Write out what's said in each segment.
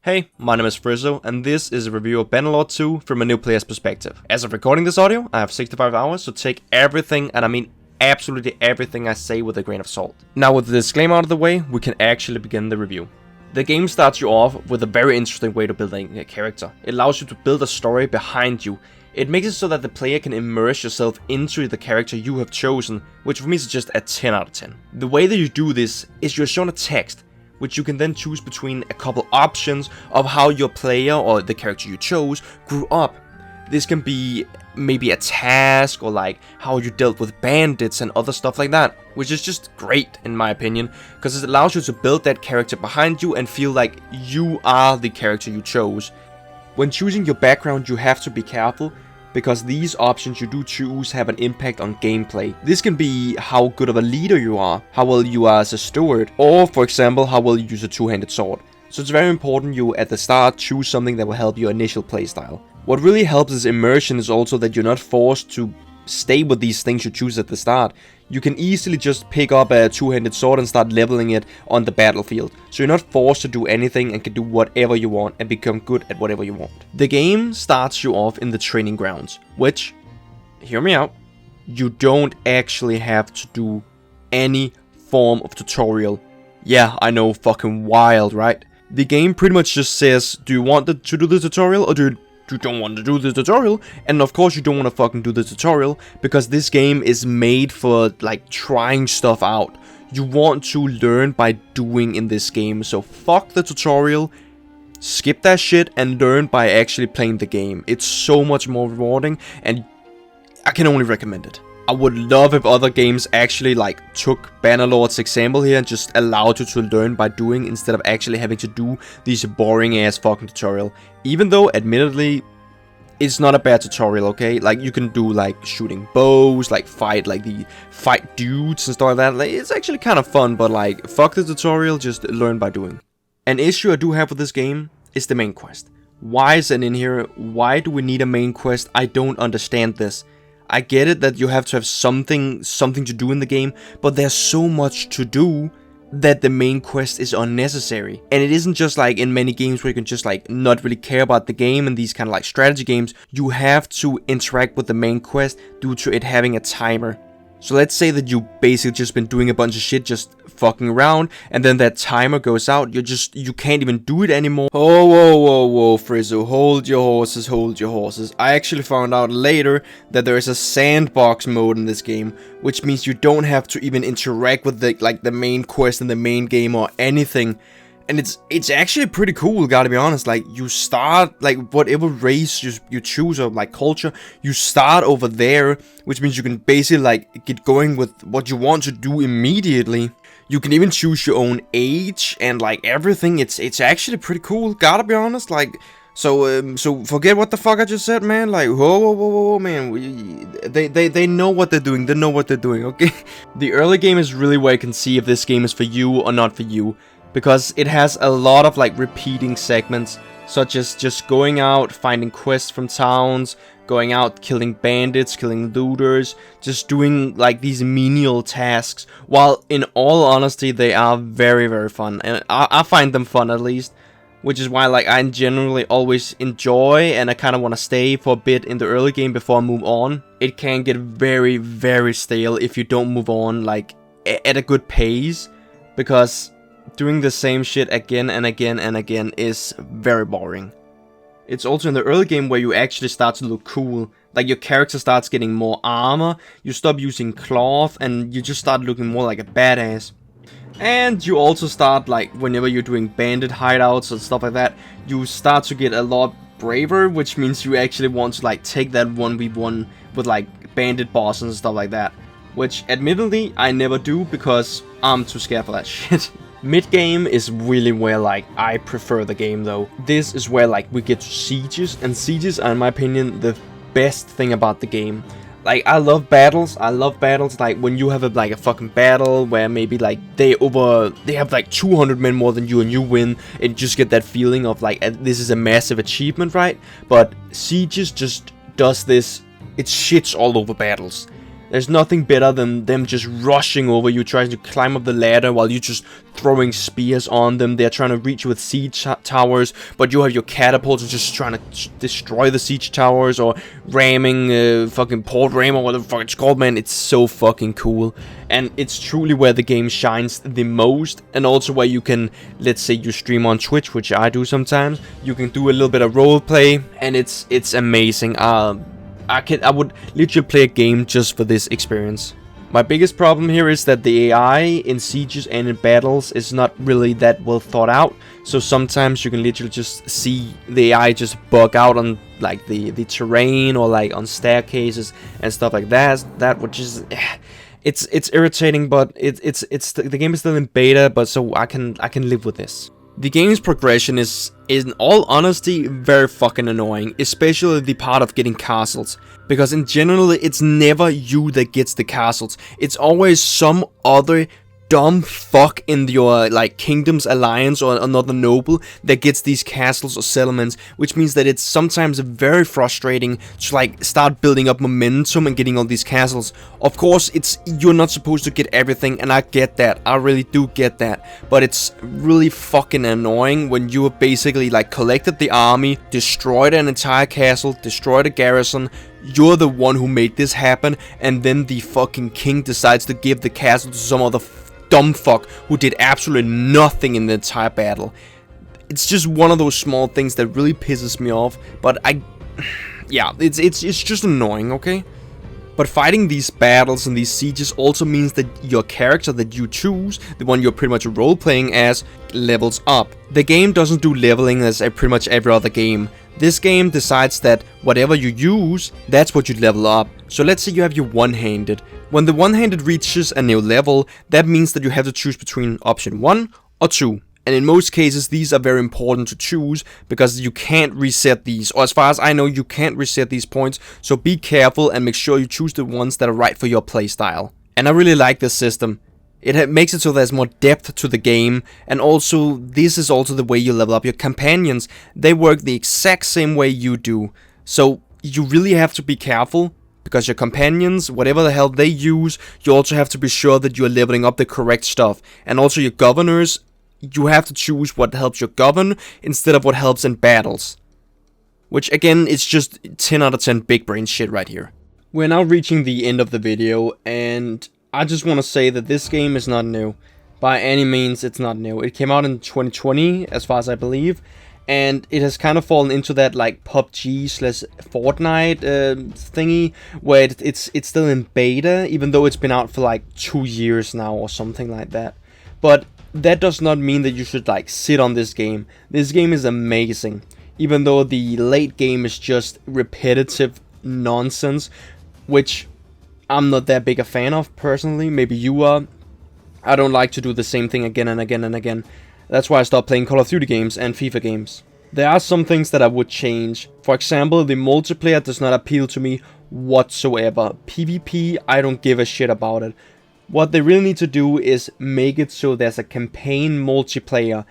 Hey, my name is Frizo, and this is a review of Bannerlord 2 from a new player's perspective. As of recording this audio, I have 65 hours, so take everything, and I mean absolutely everything I say with a grain of salt. Now with the disclaimer out of the way, we can actually begin the review. The game starts you off with a very interesting way to build a character. It allows you to build a story behind you. It makes it so that the player can immerse yourself into the character you have chosen, which for me is just a 10 out of 10. The way that you do this is you're shown a text, which you can then choose between a couple options of how your player or the character you chose grew up. This can be maybe a task or like how you dealt with bandits and other stuff like that, which is just great in my opinion, because it allows you to build that character behind you and feel like you are the character you chose. When choosing your background, you have to be careful, because these options you do choose have an impact on gameplay. This can be how good of a leader you are, how well you are as a steward, or for example how well you use a two-handed sword. So it's very important you at the start choose something that will help your initial playstyle. What really helps is immersion is also that you're not forced to stay with these things you choose at the start. You can easily just pick up a two-handed sword and start leveling it on the battlefield. So you're not forced to do anything and can do whatever you want and become good at whatever you want. The game starts you off in the training grounds, which, hear me out, you don't actually have to do any form of tutorial. Yeah, I know, fucking wild, right? The game pretty much just says, do you want to do the tutorial or do you don't want to do the tutorial? And of course you don't want to fucking do the tutorial, because this game is made for like trying stuff out. You want to learn by doing in this game, so fuck the tutorial, skip that shit and learn by actually playing the game. It's so much more rewarding and I can only recommend it. I would love if other games actually like took Bannerlord's example here and just allowed you to learn by doing instead of actually having to do these boring ass fucking tutorial. Even though admittedly it's not a bad tutorial, okay? Like you can do like shooting bows, like fight dudes and stuff like that. Like, it's actually kind of fun, but like fuck the tutorial, just learn by doing. An issue I do have with this game is the main quest. Why is it in here? Why do we need a main quest? I don't understand this. I get it that you have to have something to do in the game, but there's so much to do that the main quest is unnecessary. And it isn't just like in many games where you can just like not really care about the game, and these kind of like strategy games, you have to interact with the main quest due to it having a timer. So let's say that you basically just been doing a bunch of shit, just fucking around, and then that timer goes out, you can't even do it anymore. Oh, whoa, Frizo, hold your horses. I actually found out later that there is a sandbox mode in this game, which means you don't have to even interact with the main quest in the main game or anything. And it's actually pretty cool, gotta be honest. Like, you start, like, whatever race you choose or, like, culture, you start over there, which means you can basically, like, get going with what you want to do immediately. You can even choose your own age and, like, everything. It's actually pretty cool, gotta be honest. Like, so forget what the fuck I just said, man. Like, whoa, man. They know what they're doing. They know what they're doing, okay? The early game is really where you can see if this game is for you or not for you, because it has a lot of like repeating segments, such as just going out, finding quests from towns, going out, killing bandits, killing looters, just doing like these menial tasks, while in all honesty they are very, very fun, and I find them fun at least, which is why like I generally always enjoy, and I kind of want to stay for a bit in the early game before I move on. It can get very, very stale if you don't move on like at a good pace, because doing the same shit again and again and again is very boring. It's also in the early game where you actually start to look cool. Like, your character starts getting more armor, you stop using cloth, and you just start looking more like a badass. And you also start, like, whenever you're doing bandit hideouts and stuff like that, you start to get a lot braver, which means you actually want to, like, take that 1v1 with, like, bandit bosses and stuff like that. Which, admittedly, I never do, because I'm too scared for that shit. Mid-game is really where, like, I prefer the game, though. This is where, like, we get to sieges, and sieges are, in my opinion, the best thing about the game. Like, I love battles, like, when you have a fucking battle where maybe, like, they have, like, 200 men more than you and you win, and just get that feeling of, like, this is a massive achievement, right? But sieges just does this, it shits all over battles. There's nothing better than them just rushing over you, trying to climb up the ladder while you're just throwing spears on them. They're trying to reach with siege towers, but you have your catapults and just trying to destroy the siege towers, or ramming fucking port ram or whatever the fuck it's called, man. It's so fucking cool. And it's truly where the game shines the most, and also where you can, let's say you stream on Twitch, which I do sometimes, you can do a little bit of roleplay, and it's amazing. I would literally play a game just for this experience. My biggest problem here is that the AI in sieges and in battles is not really that well thought out. So sometimes you can literally just see the AI just bug out on like the terrain, or like on staircases and stuff like that. Which is it's irritating, but the game is still in beta, but so I can live with this. The game's progression is, in all honesty, very fucking annoying, especially the part of getting castles, because in general it's never you that gets the castles. It's always some other dumb fuck in your like kingdom's alliance or another noble that gets these castles or settlements, which means that it's sometimes very frustrating to like start building up momentum and getting all these castles. Of course, you're not supposed to get everything, and I get that, I really do get that, but it's really fucking annoying when you have basically like collected the army, destroyed an entire castle, destroyed a garrison. You're the one who made this happen, and then the fucking king decides to give the castle to some other dumb fuck who did absolutely nothing in the entire battle. It's just one of those small things that really pisses me off, but yeah, it's just annoying, okay? But fighting these battles and these sieges also means that your character that you choose, the one you're pretty much role-playing as, levels up. The game doesn't do leveling as pretty much every other game. This game decides that whatever you use, that's what you level up. So let's say you have your one-handed. When the one-handed reaches a new level, that means that you have to choose between option 1 or 2. And in most cases, these are very important to choose, because you can't reset these, or as far as I know, you can't reset these points. So be careful and make sure you choose the ones that are right for your playstyle. And I really like this system. It makes it so there's more depth to the game, and also this is also the way you level up your companions. They work the exact same way you do. So you really have to be careful, because your companions, whatever the hell they use, you also have to be sure that you're leveling up the correct stuff. And also your governors, you have to choose what helps you govern instead of what helps in battles. Which again, it's just 10 out of 10 big brain shit right here. We're now reaching the end of the video, and I just want to say that this game is not new. By any means, it's not new. It came out in 2020, as far as I believe, and it has kind of fallen into that like PUBG/Fortnite thingy, where it's still in beta, even though it's been out for like 2 years now or something like that. But that does not mean that you should like sit on this game. This game is amazing, even though the late game is just repetitive nonsense, which I'm not that big a fan of personally. Maybe you are. I don't like to do the same thing again and again and again. That's why I stopped playing Call of Duty games and FIFA games. There are some things that I would change. For example, the multiplayer does not appeal to me whatsoever. PvP, I don't give a shit about it. What they really need to do is make it so there's a campaign multiplayer.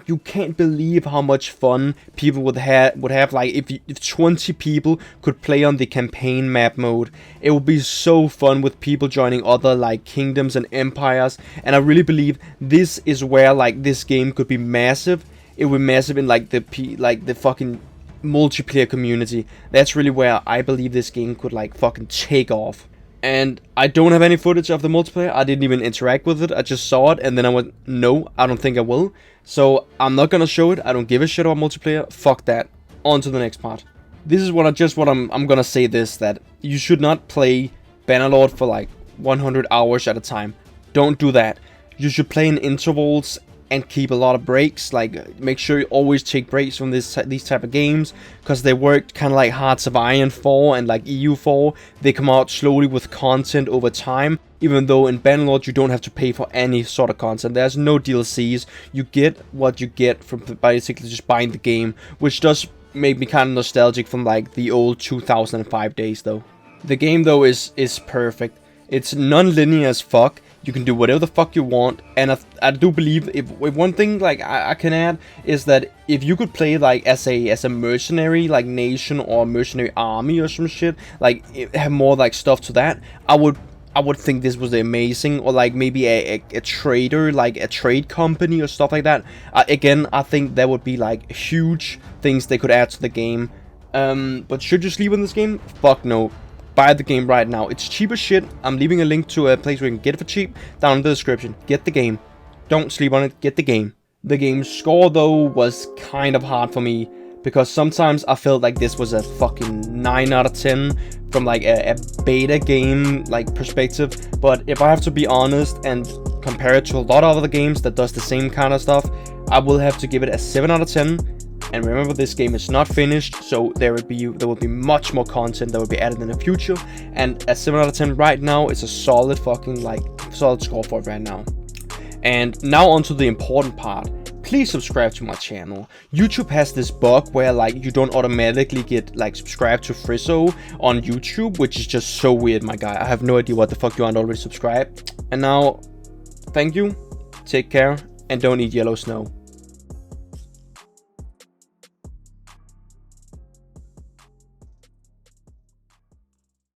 You can't believe how much fun people would have like if 20 people could play on the campaign map mode. It would be so fun with people joining other like kingdoms and empires, and I really believe this is where like this game could be massive. It would be massive in like the fucking multiplayer community. That's really where I believe this game could like fucking take off. And I don't have any footage of the multiplayer. I didn't even interact with it. I just saw it, and then I went, no, I don't think I will. So I'm not gonna show it. I don't give a shit about multiplayer. Fuck that. On to the next part. This is what I'm gonna say this, that you should not play Bannerlord for like 100 hours at a time. Don't do that. You should play in intervals and keep a lot of breaks. Like, make sure you always take breaks from these type of games, because they work kind of like Hearts of Iron 4 and like EU4. They come out slowly with content over time, even though in Bannerlord you don't have to pay for any sort of content. There's no DLCs. You get what you get from basically just buying the game, which does make me kind of nostalgic from like the old 2005 days though. The game though is perfect. It's non-linear as fuck. You can do whatever the fuck you want, and I do believe if one thing like I can add is that if you could play like as a mercenary like nation or mercenary army or some shit, like have more like stuff to that, I would think this was amazing. Or like maybe a trader, like a trade company or stuff like that. Again, I think that would be like huge things they could add to the game. But should you sleep on this game? Fuck no. Buy the game right now. It's cheap as shit. I'm leaving a link to a place where you can get it for cheap down in the description. Get the game. Don't sleep on it. Get the game. The game's score though was kind of hard for me, because sometimes I felt like this was a fucking 9 out of 10 from like a beta game like perspective. But if I have to be honest and compare it to a lot of other games that does the same kind of stuff, I will have to give it a 7 out of 10. And remember, this game is not finished, so there will be much more content that will be added in the future. And a 7 out of 10 right now is a solid fucking like solid score for it right now. And now onto the important part. Please subscribe to my channel. YouTube has this bug where like you don't automatically get like subscribed to Frizo on YouTube, which is just so weird, my guy. I have no idea what the fuck you aren't already subscribed. And now, thank you, take care, and don't eat yellow snow.